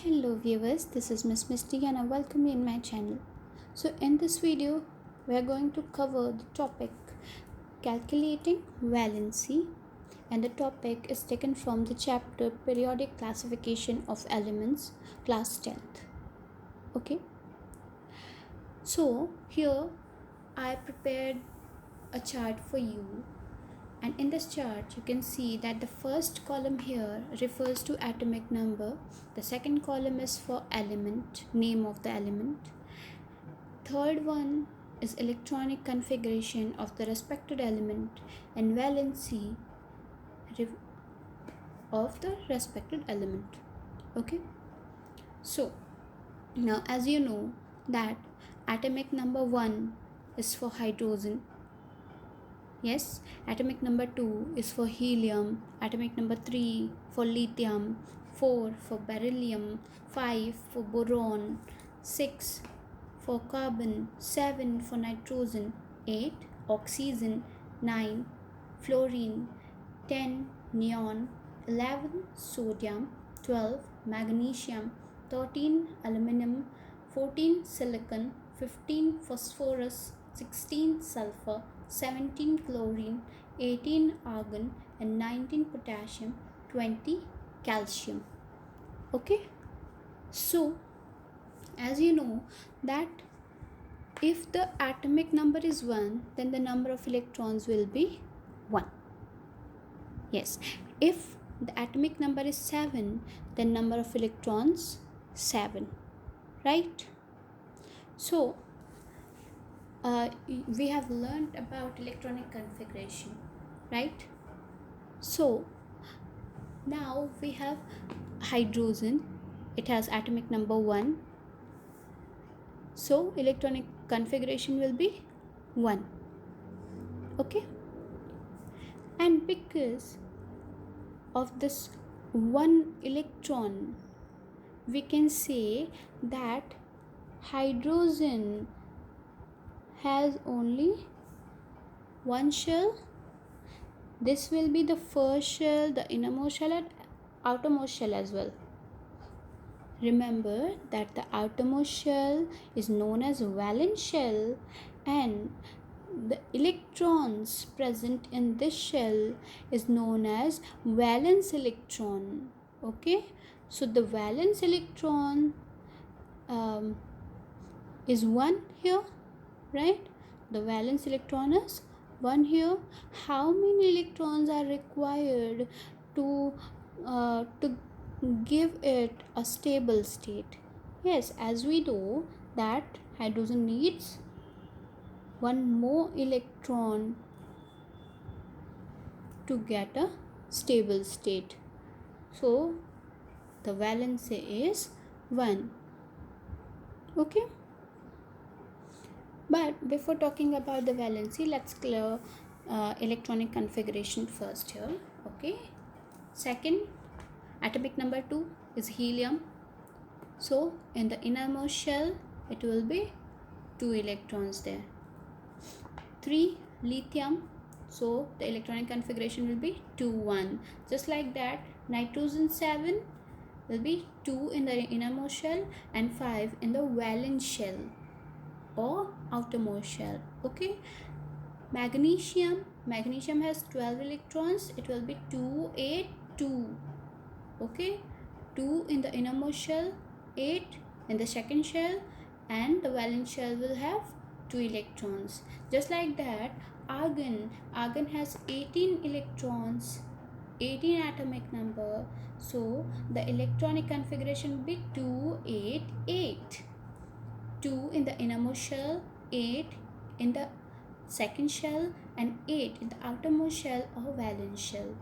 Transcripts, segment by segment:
Hello viewers, this is Miss Misty and I welcome you in my channel. So in this video, we are going to cover the topic calculating valency, and the topic is taken from the chapter periodic classification of elements, class 10th. Okay, so here I prepared a chart for you, and in this chart you can see that the first column here refers to atomic number, the second column is for element, name of the element, third one is electronic configuration of the respected element, and valency of the respected element. Okay, so now as you know that atomic number 1 is for hydrogen. Yes, atomic number 2 is for helium, atomic number 3 for lithium, 4 for beryllium, 5 for boron, 6 for carbon, 7 for nitrogen, 8 oxygen, 9 fluorine, 10 neon, 11 sodium, 12 magnesium, 13 aluminum, 14 silicon, 15 phosphorus, 16 sulfur, 17 chlorine, 18 argon, and 19 potassium, 20 calcium. Okay, so as you know that if the atomic number is 1, then the number of electrons will be 1. Yes, if the atomic number is 7, then number of electrons 7, right? So we have learned about electronic configuration, right? So now we have hydrogen, it has atomic number 1, so electronic configuration will be 1. Okay, and because of this 1 electron, we can say that hydrogen has only one shell. This will be the first shell, the innermost shell, and outermost shell as well. Remember that the outermost shell is known as valence shell, and the electrons present in this shell is known as valence electron. Okay, so the valence electron is 1 here, right? The valence electron is 1 here. How many electrons are required to give it a stable state? Yes, as we know that hydrogen needs one more electron to get a stable state. So the valence is 1. Okay, but before talking about the valency, let's clear electronic configuration first here. Okay, second atomic number 2 is helium, so in the innermost shell it will be 2 electrons there. 3 lithium, so the electronic configuration will be 2 1. Just like that, nitrogen 7 will be 2 in the innermost shell and 5 in the valence shell or outermost shell. Okay, magnesium has 12 electrons, it will be 2 8 2. Okay, 2 in the innermost shell, 8 in the second shell, and the valence shell will have 2 electrons. Just like that, argon has 18 electrons, 18 atomic number, so the electronic configuration will be 2 8 8. 2 in the innermost shell, 8 in the second shell, and 8 in the outermost shell or valence shell.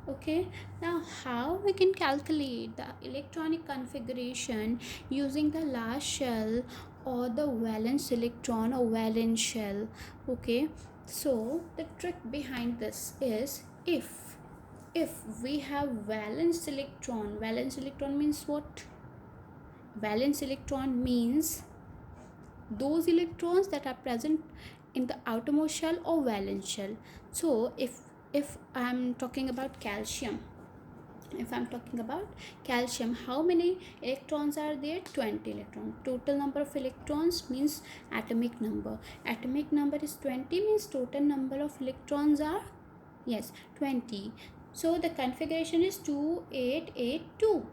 Okay, now how we can calculate the electronic configuration using the last shell or the valence electron or valence shell? Okay, so the trick behind this is if we have valence electron means what? Valence electron means those electrons that are present in the outermost shell or valence shell. So if I am talking about calcium, If I'm talking about calcium, how many electrons are there? 20 electrons. Total number of electrons means atomic number. Atomic number is 20, means total number of electrons are, yes, 20. So the configuration is 2882.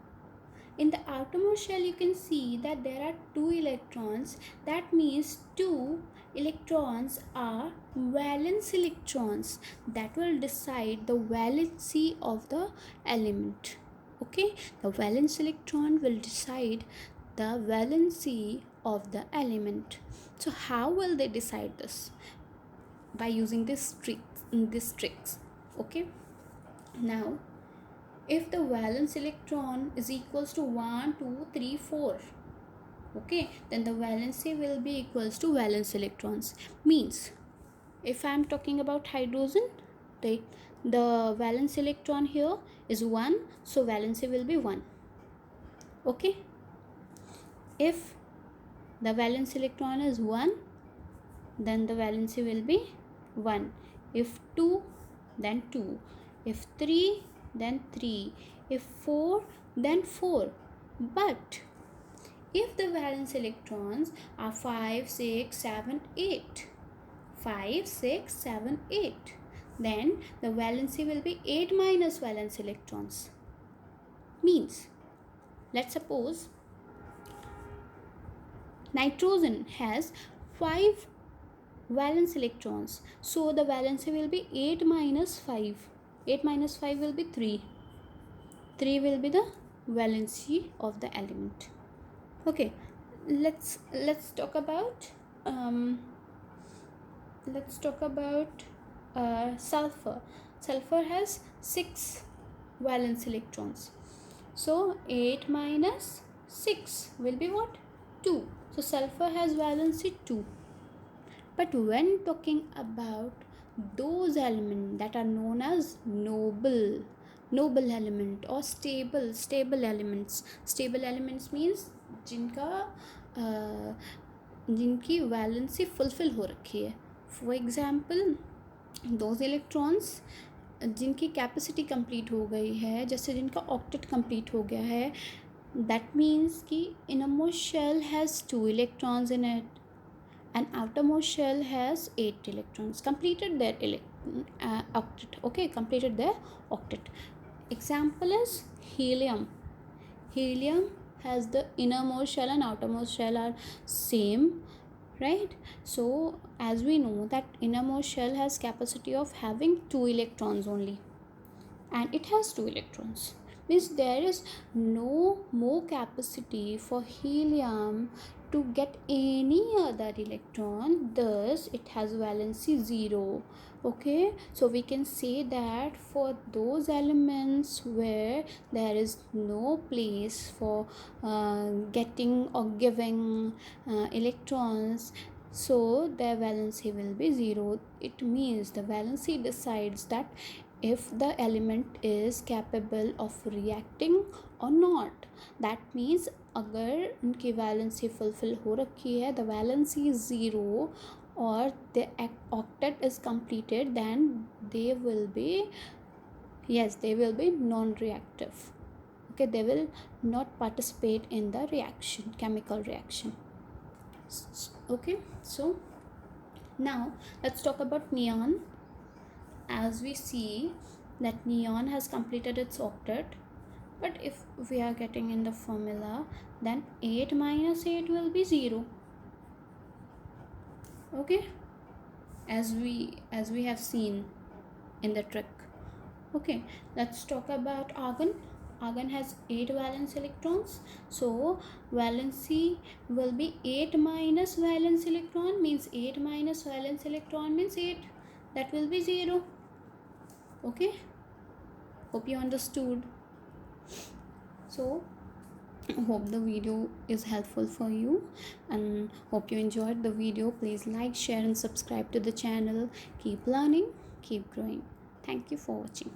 In the outermost shell, you can see that there are 2 electrons. That means 2 electrons are valence electrons that will decide the valency of the element. Okay, the valence electron will decide the valency of the element. So how will they decide this? By using these tricks. Okay, now if the valence electron is equals to 1 2 3 4, okay, then the valency will be equals to valence electrons. Means if I am talking about hydrogen, the valence electron here is 1, so valency will be 1. Okay, if the valence electron is 1, then the valency will be 1. If 2, then 2. If 3, then 3. If 4, then 4. But if the valence electrons are 5, 6, 7, 8, 5, 6, 7, 8, then the valency will be 8 minus valence electrons. Means, let's suppose nitrogen has 5 valence electrons, so the valency will be 8 minus 5. 8 minus 5 will be 3. 3 will be the valency of the element. Okay, let's talk about sulfur. Sulfur has 6 valence electrons, so 8 minus 6 will be what? 2. So sulfur has valency 2. But when talking about those elements that are known as noble element or stable elements means जिनकी valency fulfil हो रखी है. For example those electrons जिनकी capacity complete हो गई है, जैसे जिनका ऑक्टेट कंप्लीट हो गया है, दैट मीन्स कि innermost shell has 2 electrons in it and outermost shell has 8 electrons, completed their octet. Okay, completed their octet. Example is helium. Helium has the innermost shell and outermost shell are same, right? So as we know that innermost shell has capacity of having 2 electrons only, and it has 2 electrons, means there is no more capacity for helium to get any other electron, thus it has valency 0. Okay, so we can say that for those elements where there is no place for getting or giving electrons, so their valency will be 0. It means the valency decides that if the element is capable of reacting or not. That means अगर उनकी valency fulfil हो रखी है, the valency is 0 or the octet is completed, then they will be non-reactive. Okay, they will not participate in the reaction, chemical reaction. Okay, so now let's talk about neon. As we see that neon has completed its octet, but if we are getting in the formula, then 8 minus 8 will be 0. Okay, as we have seen in the trick. Okay, let's talk about argon. Argon has 8 valence electrons, so valency will be 8 minus valence electron, means 8 minus valence electron means 8, that will be 0. Okay, hope you understood. So hope the video is helpful for you and hope you enjoyed the video. Please like, share and subscribe to the channel. Keep learning, keep growing. Thank you for watching.